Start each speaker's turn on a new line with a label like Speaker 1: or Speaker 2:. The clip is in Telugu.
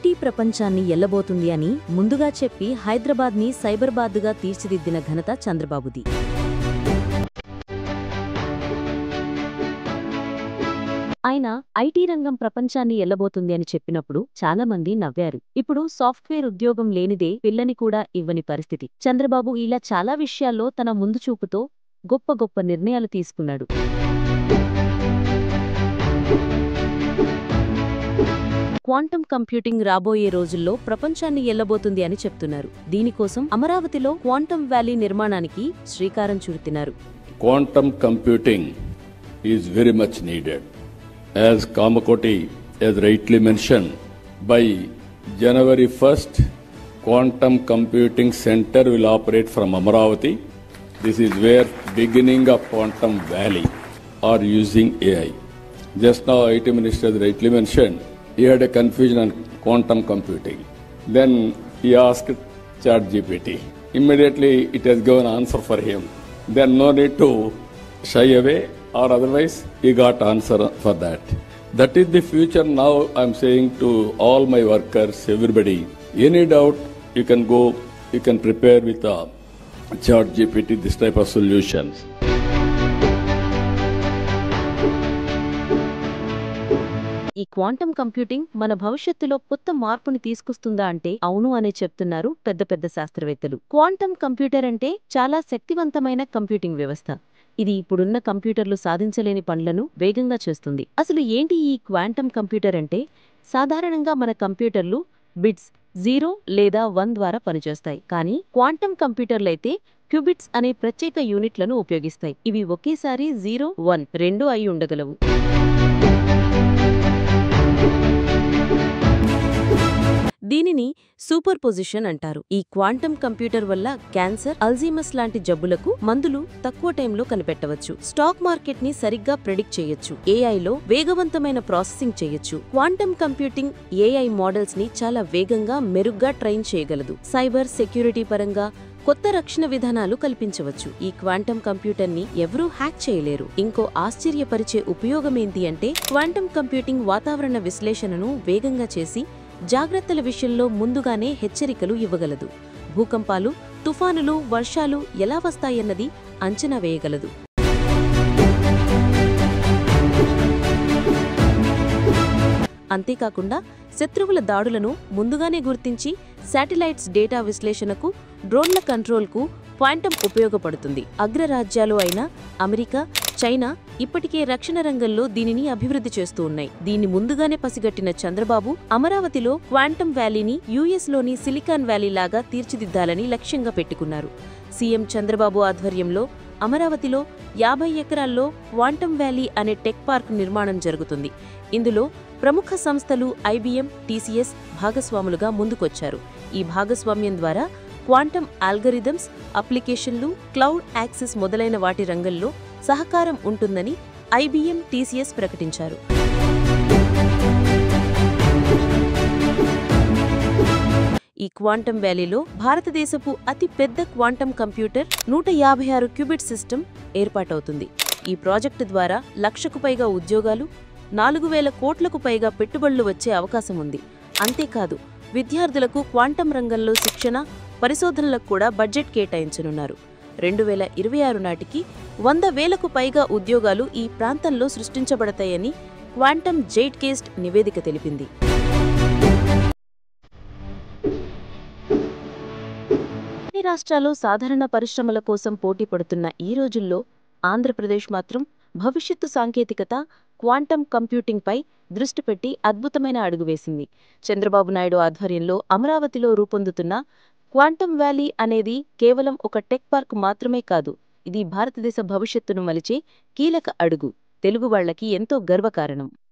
Speaker 1: ఐటీ ప్రపంచాన్ని ఎల్లబోతుంది అని ముందుగా చెప్పి హైదరాబాద్ని సైబరాబాద్గా తీర్చిదిద్దిన ఘనత చంద్రబాబుది. ఆయన ఐటీ రంగం ప్రపంచాన్ని ఎల్లబోతుంది అని చెప్పినప్పుడు చాలా మంది నవ్వారు. ఇప్పుడు సాఫ్ట్వేర్ ఉద్యోగం లేనిదే పిల్లని కూడా ఇవ్వని పరిస్థితి. చంద్రబాబు ఇలా చాలా విషయాల్లో తన ముందు చూపుతో గొప్ప గొప్ప నిర్ణయాలు తీసుకున్నాడు. క్వాంటం కంప్యూటింగ్ రాబోయే రోజుల్లో ప్రపంచాన్ని ఎల్లబోతుంది అని చెప్తున్నారు. దీనికోసం అమరావతిలో క్వాంటం వ్యాలీ నిర్మాణానికి శ్రీకారం చుడుతున్నారు.
Speaker 2: Quantum computing is very much needed. As Kamakoti has rightly mentioned, by January 1st, Quantum Computing Center will operate from Amaravati. This is where beginning of Quantum Valley are using AI. Just now IT Minister has rightly mentioned, he had a confusion on quantum computing. Then he asked ChatGPT. Immediately it has given answer for him. Then no need to shy away, or otherwise he got answer for that. That is the future. Now I am saying to all my workers, everybody, any doubt you can go, you can prepare with ChatGPT, this type of solutions.
Speaker 1: ఈ క్వాంటం కంప్యూటింగ్ మన భవిష్యత్తులో కొత్త మార్పుని తీసుకొస్తుందా అంటే అవును అనే చెప్తున్నారు పెద్ద పెద్ద శాస్త్రవేత్తలు. క్వాంటం కంప్యూటర్ అంటే చాలా శక్తివంతమైన కంప్యూటింగ్ వ్యవస్థ. ఇది ఇప్పుడున్న కంప్యూటర్లు సాధించలేని పనులను వేగంగా చేస్తుంది. అసలు ఏంటి ఈ క్వాంటం కంప్యూటర్ అంటే? సాధారణంగా మన కంప్యూటర్లు బిట్స్ 0 లేదా 1 ద్వారా పనిచేస్తాయి. కానీ క్వాంటం కంప్యూటర్లైతే క్యూబిట్స్ అనే ప్రత్యేక యూనిట్లను ఉపయోగిస్తాయి. ఇవి ఒకేసారి 0, 1 రెండు అయి ఉండగలవు. దీనిని సూపర్ పొజిషన్ అంటారు. ఈ క్వాంటం కంప్యూటర్ వల్ల క్యాన్సర్, అల్జీమస్ లాంటి జబ్బులకు మందులు తక్కువ టైంలో కనిపెట్టవచ్చు. స్టాక్ మార్కెట్ ని సరిగ్గా ప్రెడిక్ట్ చేయొచ్చు. ఏఐలో వేగవంతమైన ప్రాసెసింగ్ చేయొచ్చు. క్వాంటం కంప్యూటింగ్ ఏఐ మోడల్స్ ని చాలా వేగంగా మెరుగ్గా ట్రైన్ చేయగలదు. సైబర్ సెక్యూరిటీ పరంగా కొత్త రక్షణ విధానాలు కల్పించవచ్చు. ఈ క్వాంటం కంప్యూటర్ ని ఎవరూ హ్యాక్ చేయలేరు. ఇంకో ఆశ్చర్యపరిచే ఉపయోగమేంటి అంటే క్వాంటం కంప్యూటింగ్ వాతావరణ విశ్లేషణను వేగంగా చేసి జాగ్రత్తల విషయంలో ముందుగానే హెచ్చరికలు ఇవ్వగలదు. భూకంపాలు, తుఫానులు, వర్షాలు ఎలా వస్తాయన్నది అంచనా వేయగలదు. అంతేకాకుండా శత్రువుల దాడులను ముందుగానే గుర్తించి శాటిలైట్స్ డేటా విశ్లేషణకు, డ్రోన్ల కంట్రోల్కు క్వాంటం ఉపయోగపడుతుంది. అగ్రరాజ్యాలు అయిన అమెరికా, చైనా ఇప్పటికే రక్షణ రంగంలో దీనిని అభివృద్ధి చేస్తూ ఉన్నాయి. దీన్ని ముందుగానే పసిగట్టిన చంద్రబాబు అమరావతిలో క్వాంటం వ్యాలీని యుఎస్లోని సిలికాన్ వ్యాలీ లాగా తీర్చిదిద్దాలని లక్ష్యంగా పెట్టుకున్నారు. సీఎం చంద్రబాబు ఆధ్వర్యంలో అమరావతిలో 50 ఎకరాల్లో క్వాంటం వ్యాలీ అనే టెక్ పార్క్ నిర్మాణం జరుగుతుంది. ఇందులో ప్రముఖ సంస్థలు ఐబీఎం, టీసీఎస్ భాగస్వాములుగా ముందుకొచ్చారు. ఈ భాగస్వామ్యం ద్వారా క్వాంటం ఆల్గరిథమ్స్, అప్లికేషన్లు, క్లౌడ్ యాక్సెస్ మొదలైన వాటి రంగంలో సహకారం ఉంటుందని ఐబీఎం, టీసీఎస్ ప్రకటించారు. ఈ క్వాంటం వ్యాలీలో భారతదేశపు అతి పెద్ద క్వాంటం కంప్యూటర్ 156 క్యూబిట్ సిస్టమ్ ఏర్పాటవుతుంది. ఈ ప్రాజెక్టు ద్వారా 1,00,000కు పైగా ఉద్యోగాలు, 4,000 కోట్లకు పైగా పెట్టుబడులు వచ్చే అవకాశం ఉంది. అంతేకాదు, విద్యార్థులకు క్వాంటం రంగంలో శిక్షణ, పరిశోధనలకు కూడా బడ్జెట్ కేటాయించనున్నారు. 2026 నాటికి 100,000కు పైగా ఉద్యోగాలు ఈ ప్రాంతంలో సృష్టించబడతాయని క్వాంటం జైట్గేస్ట్ నివేదిక తెలిపింది. అన్ని రాష్ట్రాలు సాధారణ పరిశ్రమల కోసం పోటీ పడుతున్న ఈ రోజుల్లో ఆంధ్రప్రదేశ్ మాత్రం భవిష్యత్తు సాంకేతికత, క్వాంటం కంప్యూటింగ్పై దృష్టి పెట్టి అద్భుతమైన అడుగు వేసింది. చంద్రబాబు నాయుడు ఆధ్వర్యంలో అమరావతిలో రూపొందుతున్న క్వాంటం వ్యాలీ అనేది కేవలం ఒక టెక్ పార్క్ మాత్రమే కాదు, ఇది భారతదేశ భవిష్యత్తును మలిచే కీలక అడుగు. తెలుగు వాళ్లకి ఎంతో గర్వకారణం.